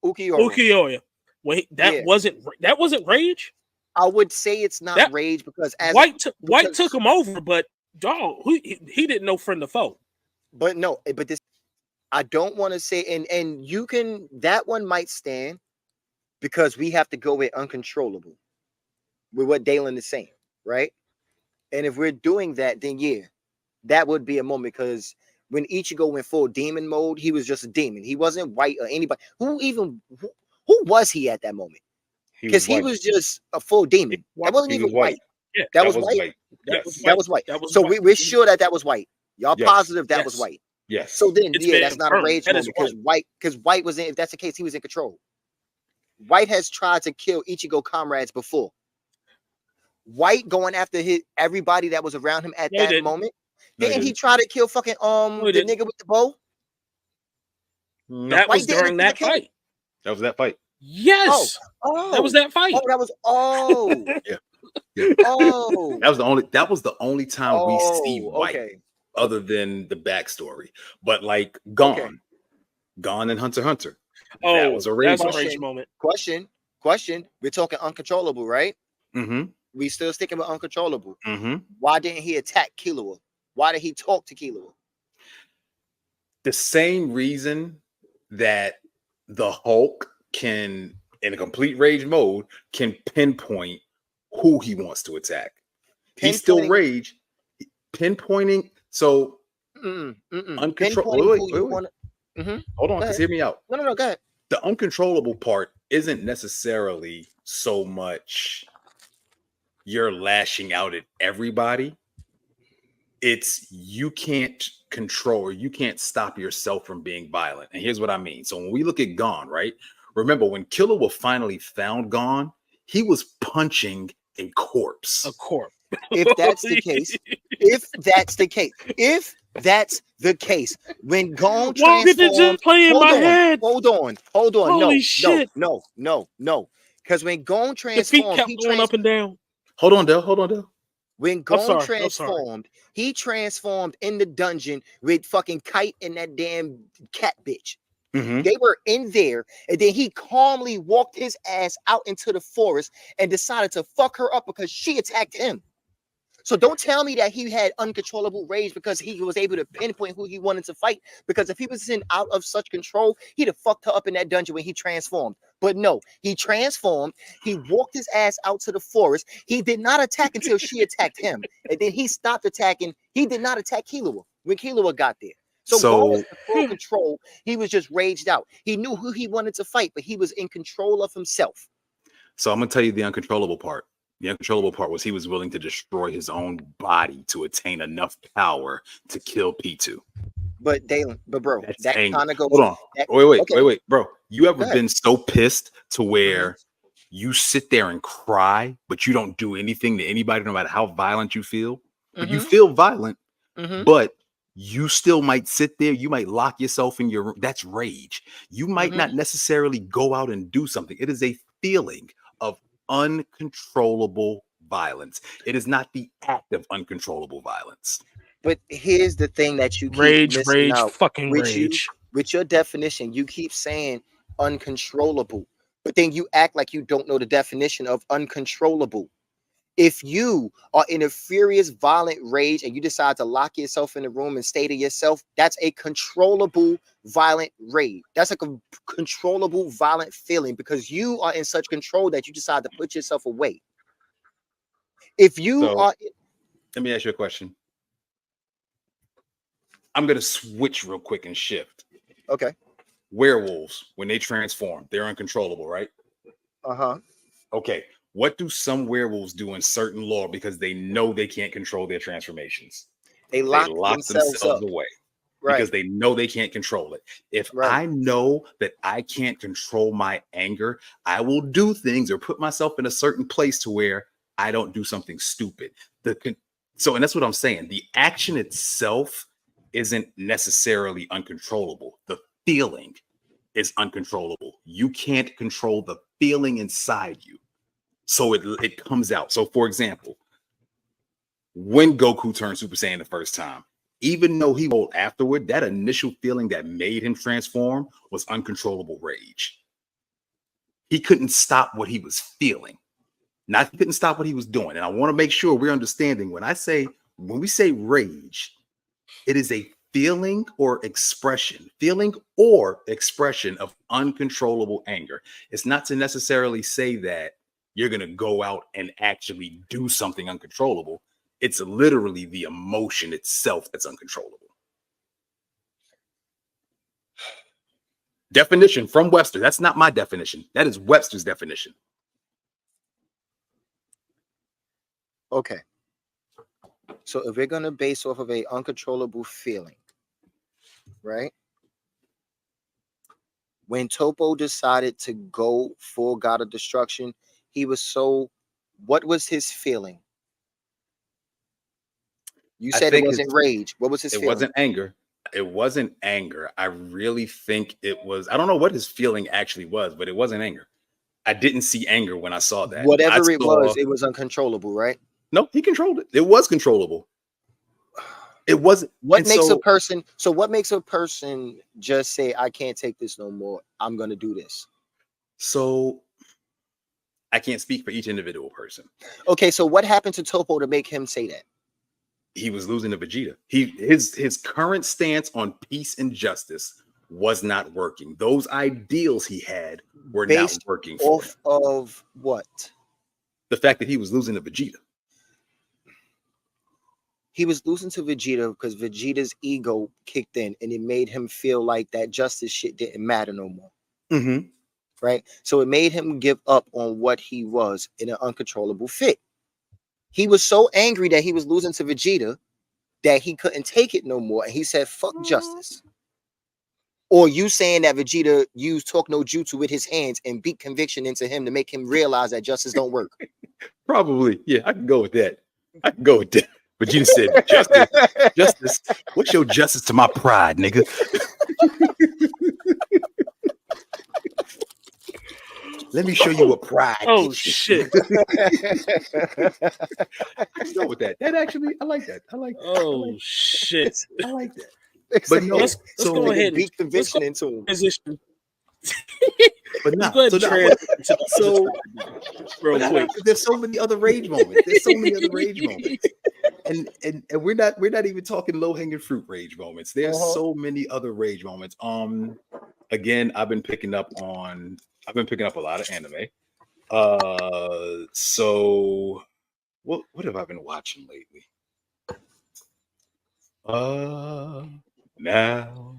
Ukiyoya, that wasn't rage. I would say it's not That- rage because as White took because- him over, but dog, he didn't know friend to foe. But no, but this I don't want to say, and you can, that one might stand because we have to go with uncontrollable with what Dalen is saying, right? And if we're doing that, then yeah, that would be a moment because when Ichigo went full demon mode, he was just a demon. He wasn't White or anybody. Who was he at that moment? Because he was just a full demon. That wasn't even White. Yeah, That was White. Yes. That was White. That was So White. we're sure that was White. Y'all Yes. positive that was Yes. White. Yes. So then, It's yeah, been that's not a confirmed. rage That moment is because White was in. If that's the case, he was in control. White has tried to kill Ichigo comrades before. White going after everybody that was around him at No, he that didn't. moment. No, he Didn't he didn't. try to kill fucking he the didn't. nigga with the bow? No, That White was didn't during kill that the king? fight. that was that fight. Yes, Oh, that was that fight. Oh, that was Yeah. oh. That was the only time we see White Okay. other than the backstory. But like Gone. Okay. Gone and Hunter x Hunter. Oh, that was a rage that's a moment. rage moment. Question. We're talking uncontrollable, right? Mm-hmm. We still sticking with uncontrollable. Mm-hmm. Why didn't he attack Killua? Why did he talk to Killua? The same reason that the Hulk can, in a complete rage mode, can pinpoint who he wants to attack. He's still Pinpointing- rage, pinpointing. So Pinpointing uncontrollable. who you Wait. wanna- Hold on, Go just ahead. hear me out. No, go ahead. The uncontrollable part isn't necessarily so much you're lashing out at everybody. It's you can't control or you can't stop yourself from being violent. And here's what I mean. So when we look at Gon, right? Remember when Killua finally found Gon, he was punching a corpse. A corpse. If that's the case, when Gon Why did it transformed, just play in my head? hold on. Holy shit. No. Because when Gon The feet transformed, kept going up and down. Hold on, Dell. when Gon sorry. transformed, he transformed in the dungeon with fucking Kite and that damn cat bitch. Mm-hmm. They were in there, and then he calmly walked his ass out into the forest and decided to fuck her up because she attacked him. So don't tell me that he had uncontrollable rage because he was able to pinpoint who he wanted to fight. Because if he was out of such control, he'd have fucked her up in that dungeon when he transformed. But no, he transformed. He walked his ass out to the forest. He did not attack until she attacked him, and then he stopped attacking. He did not attack Killua when Killua got there. So Gon was in full control. He was just raged out. He knew who he wanted to fight, but he was in control of himself. So I'm gonna tell you the uncontrollable part. The uncontrollable part was he was willing to destroy his own body to attain enough power to kill P2. But Dalen, bro, That's that anger. kind of goes. Hold on. that- Wait, bro. You ever Go ahead. been so pissed to where you sit there and cry, but you don't do anything to anybody, no matter how violent you feel? But you Mhm, feel violent, mhm. but you still might sit there, you might lock yourself in your room. That's rage. You might Mhm. not necessarily go out and do something. It is a feeling of uncontrollable violence. It is not the act of uncontrollable violence. But here's the thing that you keep Rage, missing rage, out fucking with you, rage. with your definition. You keep saying uncontrollable, but then you act like you don't know the definition of uncontrollable. If you are in a furious, violent rage and you decide to lock yourself in the room and stay to yourself, that's a controllable, violent rage. That's a controllable, violent feeling because you are in such control that you decide to put yourself away. If you So are, let me ask you a question. I'm going to switch real quick and shift. okay, Werewolves, when they transform, they're uncontrollable, right? Okay. What do some werewolves do in certain lore because they know they can't control their transformations? they They lock lock themselves up, away right? because they know they can't control it. If Right. I know that I can't control my anger, I will do things or put myself in a certain place to where I don't do something stupid. So, and that's what I'm saying. The action itself isn't necessarily uncontrollable. The feeling is uncontrollable. You can't control the feeling inside you. So it comes out. So, for example, when Goku turned Super Saiyan the first time, even though he rolled afterward, that initial feeling that made him transform was uncontrollable rage. He couldn't stop what he was feeling. Not he couldn't stop what he was doing. And I want to make sure we're understanding when we say rage, it is a feeling or expression of uncontrollable anger. It's not to necessarily say that you're going to go out and actually do something uncontrollable. It's literally the emotion itself that's uncontrollable. Definition from Webster. That's not my definition. That is Webster's definition. Okay. So if we're gonna base off of a uncontrollable feeling, right? When Topo decided to go for God of Destruction, he was so. What was his feeling? You I said it think wasn't rage. What was his it feeling? wasn't anger. It wasn't anger. I really think it was. I don't know what his feeling actually was, but it wasn't anger. I didn't see anger when I saw that. Whatever I it saw, was, it was uncontrollable, right? no, he controlled it. It was controllable. It wasn't. What and makes so, a person? So what makes a person just say, "I can't take this no more. I'm gonna do this." So I can't speak for each individual person. Okay, so what happened to Topo to make him say that? He was losing to Vegeta. His current stance on peace and justice was not working. Those ideals he had were Based not working for him. Off of what? The fact that he was losing to Vegeta. He was losing to Vegeta because Vegeta's ego kicked in and it made him feel like that justice shit didn't matter no more. Mm-hmm. Right? So it made him give up on what he was in an uncontrollable fit. He was so angry that he was losing to Vegeta that he couldn't take it no more. And he said, fuck justice. Or you saying that Vegeta used Talk No Jutsu with his hands and beat conviction into him to make him realize that justice don't work. Probably. Yeah, I can go with that. I can go with that. Vegeta said, justice. What's your justice to my pride, nigga? Let me show you what pride Oh gets you. shit! I can go with that. That actually, I like that. I like that. Oh shit! I like that. But no, Let's so go ahead and beat conviction into him. transition. but Let's not. go ahead So and now, transition to so real but quick. there's so many other rage moments. There's so many other rage moments. And we're not even talking low-hanging fruit rage moments. There's so many other rage moments. Again, I've been picking up a lot of anime. So what have I been watching lately? Now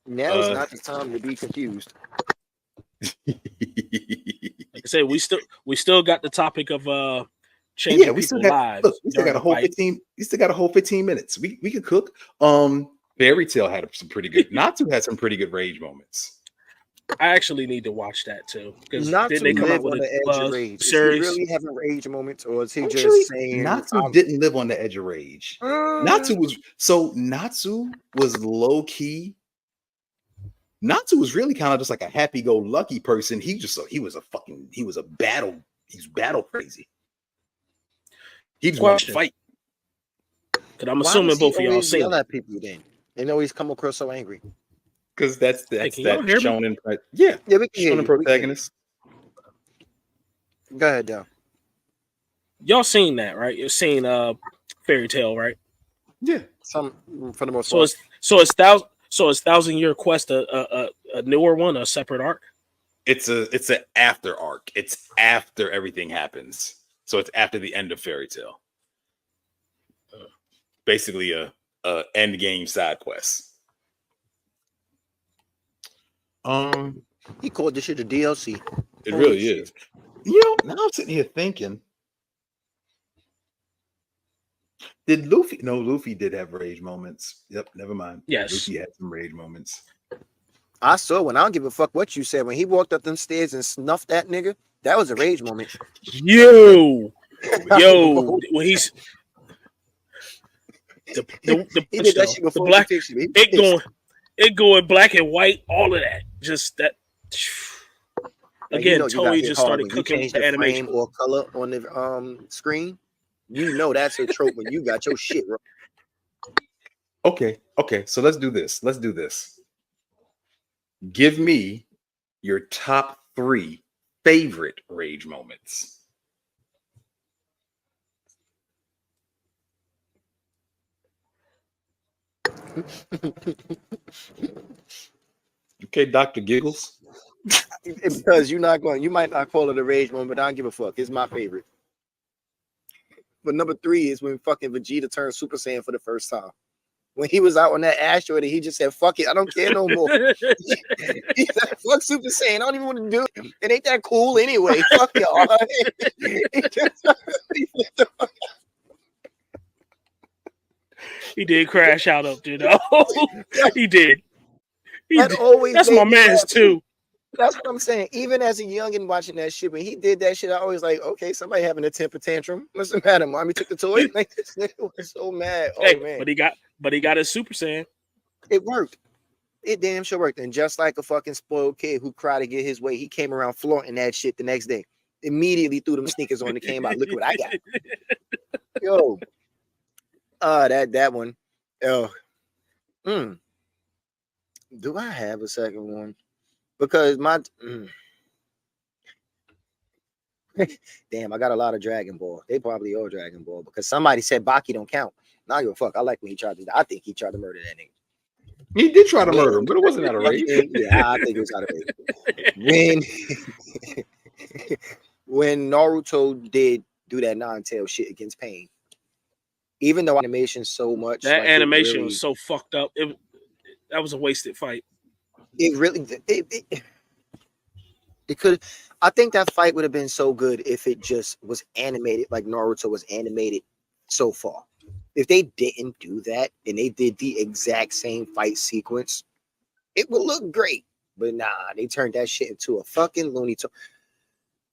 Now is not the time to be confused. Like I said, we still got the topic of changing yeah, we still people's got lives. look, we still during got a the whole fight. 15. We still got a whole 15 minutes. We could cook. Fairy Tail had some pretty good. Natsu had some pretty good rage moments. I actually need to watch that too because Not didn't to they come live out with on a the edge of rage. Is he series? really having rage moments, or is he Actually, just saying, Natsu didn't live on the edge of rage. Natsu was low key. Natsu was really kind of just like a happy-go-lucky person. He was battle crazy. He just wanted to Question. fight. Because I'm why assuming does he both of y'all always seen yell it. at people then? They always come across so angry. Because that's Hey, that can y'all hear me? shonen. Yeah, Yeah, we can hear shonen you. protagonist. Go ahead, Del. Y'all seen that, right? You've seen Fairy Tale, right? Yeah. Some for the most So part. it's Thousand Year Quest a newer one, a separate arc? It's an after arc. It's after everything happens. So it's after the end of Fairy Tale. Basically a end game side quest. He called this shit a DLC. It Holy really shit. is. You know, now I'm sitting here thinking, did Luffy? No, Luffy did have rage moments. Yep, never mind. Yes. Luffy had some rage moments. I saw when I don't give a fuck what you said. When he walked up them stairs and snuffed that nigga, that was a rage moment. Yo, when he's the He did that shit the before black he fixed it. it going black and white, all of that. Just that. Like, Again, you know, you got Toei hit just hard started when you cooking change the the animation. frame or color on the screen. You know that's a trope when you got your shit wrong. Okay. So let's do this. Give me your top 3 favorite rage moments. Okay, Dr. Giggles. Because you might not call it a rage moment, but I don't give a fuck. It's my favorite. But number 3 is when fucking Vegeta turned Super Saiyan for the first time. When he was out on that asteroid and he just said, fuck it, I don't care no more. He said, fuck Super Saiyan, I don't even want to do it. It ain't that cool anyway. Fuck y'all. He did crash out up, you know. He did. That's my man's too. That's what I'm saying. Even as a youngin watching that shit, when he did that shit, I always like, okay, somebody having a temper tantrum. What's the matter? Mommy took the toy. Like, this nigga was so mad. Oh Hey, man. But he got his Super Saiyan. It worked. It damn sure worked. And just like a fucking spoiled kid who cried to get his way, he came around flaunting that shit the next day. Immediately threw them sneakers on and came out. Look what I got. Yo. That one. Oh. Do I have a second one? Because damn, I got a lot of Dragon Ball. They probably all Dragon Ball because somebody said Baki don't count. Not give a fuck. I like when he tried to. I think he tried to murder that nigga. He did try to murder him, but it wasn't out of rage. Yeah, I think it was out of rage. When Naruto did do that non-tail shit against Pain, even though animation so much, that like, animation was so fucked up. That was a wasted fight. It really it could. I think that fight would have been so good if it just was animated like Naruto was animated so far. If they didn't do that and they did the exact same fight sequence, it would look great. But nah, they turned that shit into a fucking Looney Tunes.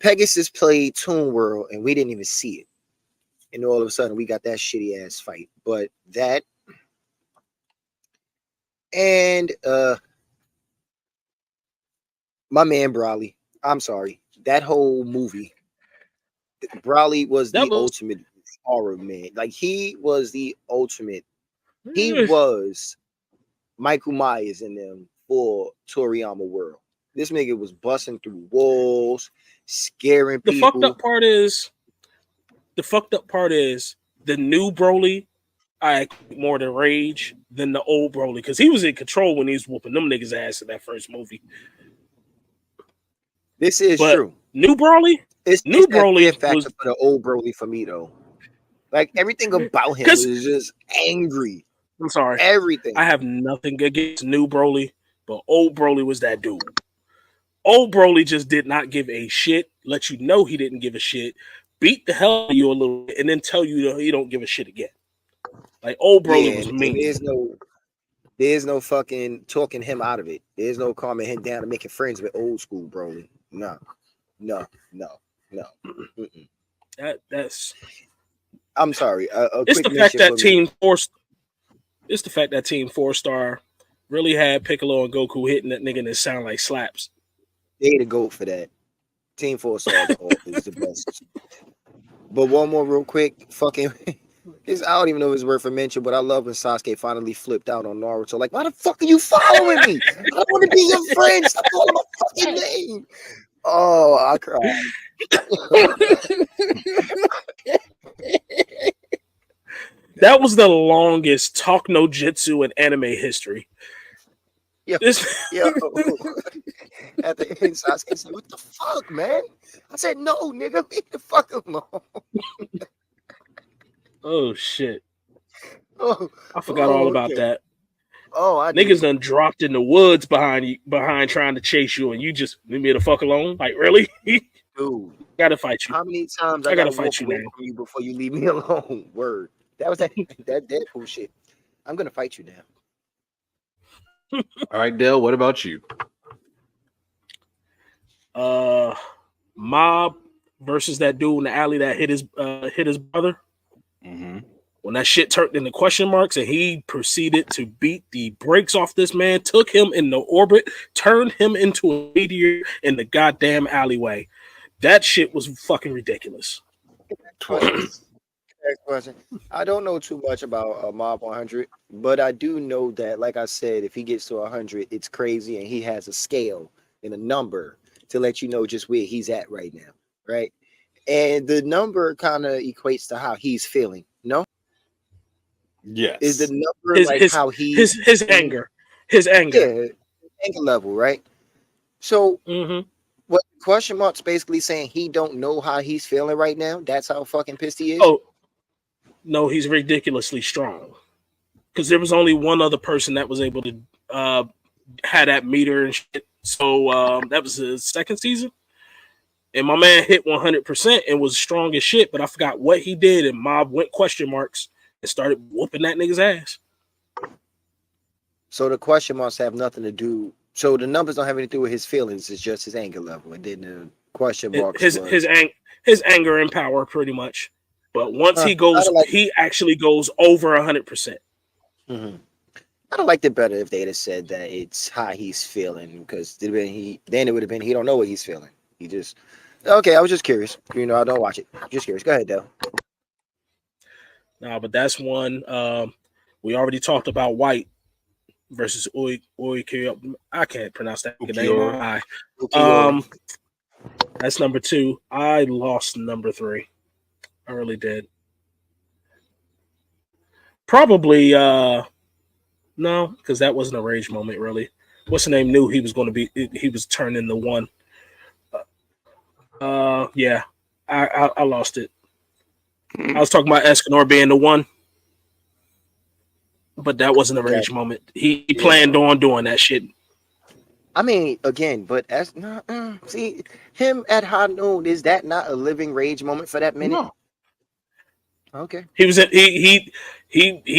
Pegasus played Toon World and we didn't even see it. And all of a sudden we got that shitty ass fight. But that and my man Broly. I'm sorry. That whole movie, Broly was the ultimate horror man. Like he was the ultimate. He was Michael Myers in them for Toriyama World. This nigga was busting through walls, scaring people. The fucked up part is the new Broly I more than rage than the old Broly because he was in control when he was whooping them niggas' ass in that first movie. This is true. New Broly, Broly was for the old Broly for me though. Like everything about him was just angry. I'm sorry, everything. I have nothing against new Broly, but old Broly was that dude. Old Broly just did not give a shit. Let you know he didn't give a shit. Beat the hell out of you a little bit, and then tell you he don't give a shit again. Like old Broly was mean. There's no fucking talking him out of it. There's no calming him down and making friends with old school Broly. No. Mm-mm. That's I'm sorry. A it's quick the fact mention that for me. Team 4. It's the fact that Team 4-Star really had Piccolo and Goku hitting that nigga and it sound like slaps. They the GOAT for that. Team 4-Star is the best. But one more real quick. Fucking I don't even know if it's worth a mention, but I love when Sasuke finally flipped out on Naruto. Like, why the fuck are you following me? I don't want to be your friend. Stop calling my fucking name. Oh, I cried. That was the longest talk no jutsu in anime history. Yo, This yo. At the end, Sasuke said, "What the fuck, man?" I said, "No, nigga, leave the fuck alone." oh shit. Oh, I forgot all about okay. that. Oh, I Niggas done dropped in the woods behind trying to chase you, and you just leave me the fuck alone. Like, really? dude. Gotta fight you. How many times I I gotta gotta fight walk you away now. from you before you leave me alone? Word. That was that Deadpool shit. I'm gonna fight you now. All right, Dale, what about you? Mob versus that dude in the alley that hit his brother. Mm-hmm. When that shit turned into question marks and he proceeded to beat the brakes off this man, took him in the orbit, turned him into a meteor in the goddamn alleyway. That shit was fucking ridiculous. Next question. I don't know too much about Mob 100, but I do know that, like I said, if he gets to 100, it's crazy, and he has a scale and a number to let you know just where he's at right now, right? And the number kind of equates to how he's feeling. No, Yes. is the number how he his anger, yeah, anger level, right? So Mm-hmm. what question mark's basically saying he don't know how he's feeling right now. That's how fucking pissed he is. Oh no, he's ridiculously strong. Because there was only one other person that was able to had that meter and shit. So that was the second season. And my man hit 100% and was strong as shit, but I forgot what he did. And Mob went question marks and started whooping that nigga's ass. So the question marks have nothing to do. So the numbers don't have anything to do with his feelings. It's just his anger level. And then the question marks his anger and power, pretty much. But once he actually goes over 100%. Mm-hmm. I'd have liked it better if they'd have said that it's how he's feeling, because then it would have been he don't know what he's feeling. He just okay. I was just curious. You know, I don't watch it. Just curious. Go ahead, Dale. No, but that's one. We already talked about White versus Oi. I can't pronounce that name. That's number 2. I lost number 3. I really did. Probably no, because that wasn't a rage moment, really. What's the name knew he was going to be he was turning the 1. Yeah. I lost it. I was talking about Escanor being the 1. But that wasn't a rage moment. He planned on doing that shit. I mean, again, but as see him at high noon, is that not a living rage moment for that minute? No. Okay. He was he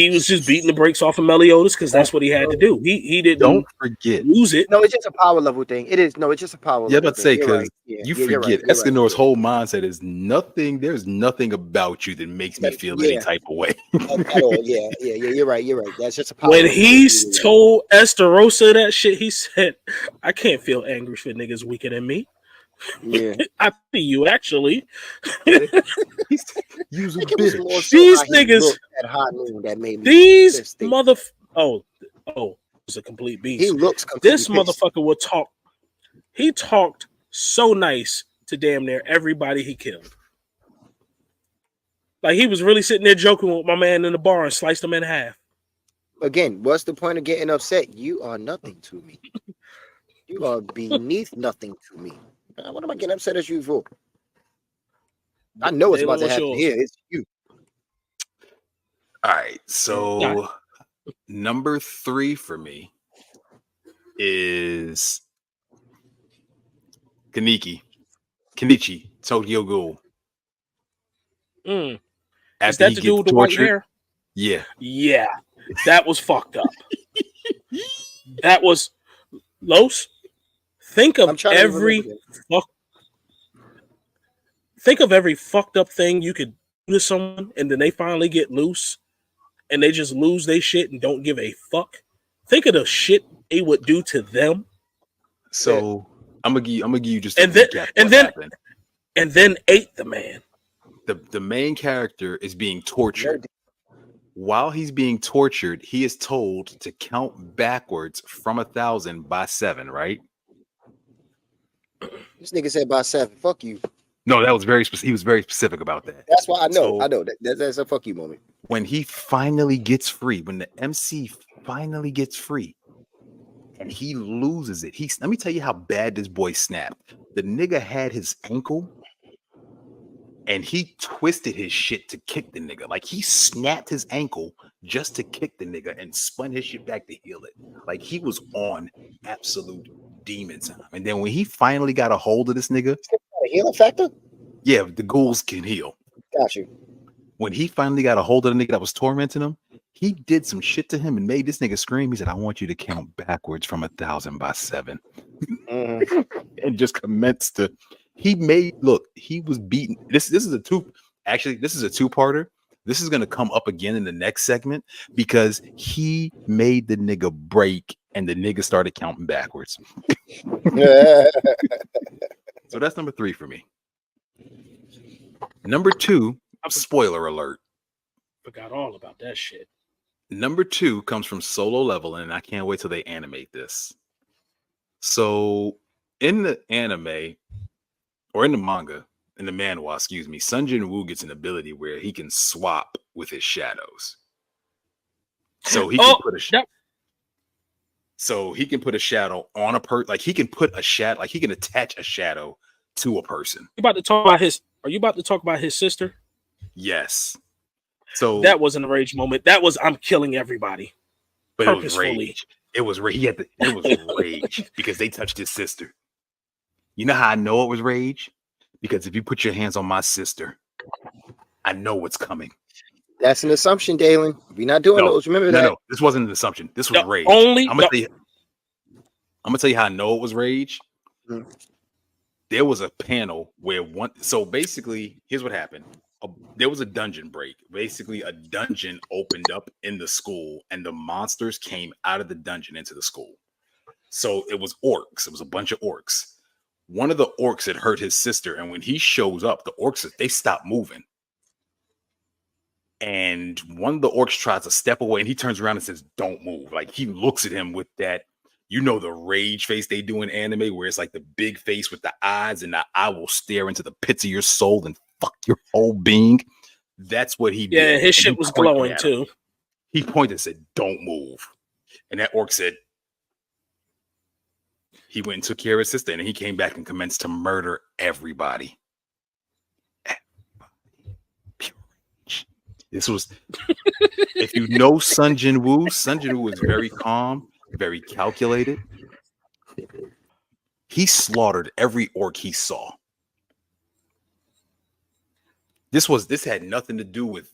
was just beating the brakes off of Meliodas because that's what he had to do. He didn't Don't forget lose it. No, it's just a power level thing. It is. No, it's just a power level. Yeah, but say thing. because you forget Escanor's whole mindset is nothing. There's nothing about you that makes me feel any type of way. At all. Yeah. You're right. That's just a power. When he told Estarossa that shit, he said, "I can't feel angry for niggas weaker than me." Yeah, I see you actually. Use a bitch. These niggas at high noon that made me these oh, it's a complete beast. He looks this pissed. motherfucker will talk. He talked so nice to damn near everybody he killed. Like he was really sitting there joking with my man in the bar and sliced him in half. Again, what's the point of getting upset? You are nothing to me. You are beneath nothing to me. What am I getting upset at you for? I know it's about to happen here. It's you. All right. So number 3 for me is Kenichi Tokyo Ghoul. Is that the dude with the white hair? Yeah. Yeah. That was fucked up. That was Los. Think of I'm trying to every remember think of every fucked up thing you could do to someone, and then they finally get loose, and they just lose their shit and don't give a fuck. Think of the shit they would do to them, So I'm gonna give you just and then ate the man. The main character is being tortured. While he's being tortured, he is told to count backwards from 1,000 by 7, right? This nigga said by 7. Fuck you. No, that was very specific. He was very specific about that. That's why I know. So- I know that's a fuck you moment. When he finally gets free, when the MC finally gets free, and he loses it, let me tell you how bad this boy snapped. The nigga had his ankle, and he twisted his shit to kick the nigga. Like he snapped his ankle just to kick the nigga and spun his shit back to heal it. Like he was on absolute demon time. And then when he finally got a hold of this nigga, A healing factor? yeah, the ghouls can heal. Got you. When he finally got a hold of the nigga that was tormenting him, he did some shit to him and made this nigga scream. He said, "I want you to count backwards from 1,000 by 7." Mm-hmm. And just commenced to. He was beaten. This is a two-parter. This is gonna come up again in the next segment because he made the nigga break and the nigga started counting backwards. So that's number 3 for me. Number 2, spoiler alert. Forgot all about that shit. Number 2 comes from Solo Leveling, and I can't wait till they animate this. So in the anime, or in the manga, in the manhwa, excuse me, Sun Jin Woo gets an ability where he can swap with his shadows. So he can put a shadow on a person. Like he can put a shadow, like he can attach a shadow to a person. You about to talk about his? Are you about to talk about his sister? Yes. So That wasn't a rage moment. That was I'm killing everybody. but it was purposefully. rage. It was rage. It was rage because they touched his sister. You know how I know it was rage? Because if you put your hands on my sister, I know what's coming. That's an assumption, Dalen. We're not doing those. Remember that. No, this wasn't an assumption. This was rage. I'm gonna tell you how I know it was rage. Mhm. There was a panel where so basically, here's what happened. There was a dungeon break. Basically, a dungeon opened up in the school, and the monsters came out of the dungeon into the school. So it was orcs. It was a bunch of orcs. One of the orcs had hurt his sister, and when he shows up, the orcs they stop moving. And one of the orcs tries to step away, and he turns around and says, "Don't move." Like he looks at him with that, the rage face they do in anime, where it's like the big face with the eyes, and the eye will stare into the pits of your soul and fuck your whole being. That's what he did. Yeah, his shit was glowing too. He pointed and said, "Don't move." And that orc said, he went and took care of his sister, and he came back and commenced to murder everybody. This was, if you know Sun Jin Woo is very calm, very calculated. He slaughtered every orc he saw. This had nothing to do with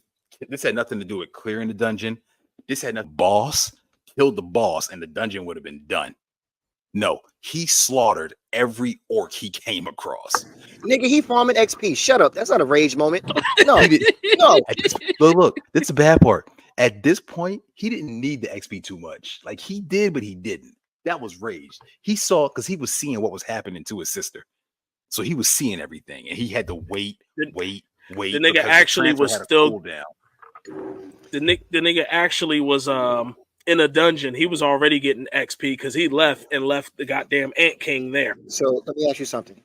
clearing the dungeon. This had nothing. Boss killed the boss, and the dungeon would have been done. No, he slaughtered every orc he came across. Nigga, he farming XP. Shut up. That's not a rage moment. No, He did- no. Look, that's the bad part. At this point, he didn't need the XP too much. Like he did, but he didn't. That was rage. He saw because he was seeing what was happening to his sister. So he was seeing everything, and he had to wait. The The nigga actually was still down. the nigga actually was in a dungeon. He was already getting XP because he left the goddamn Ant King there. So let me ask you something.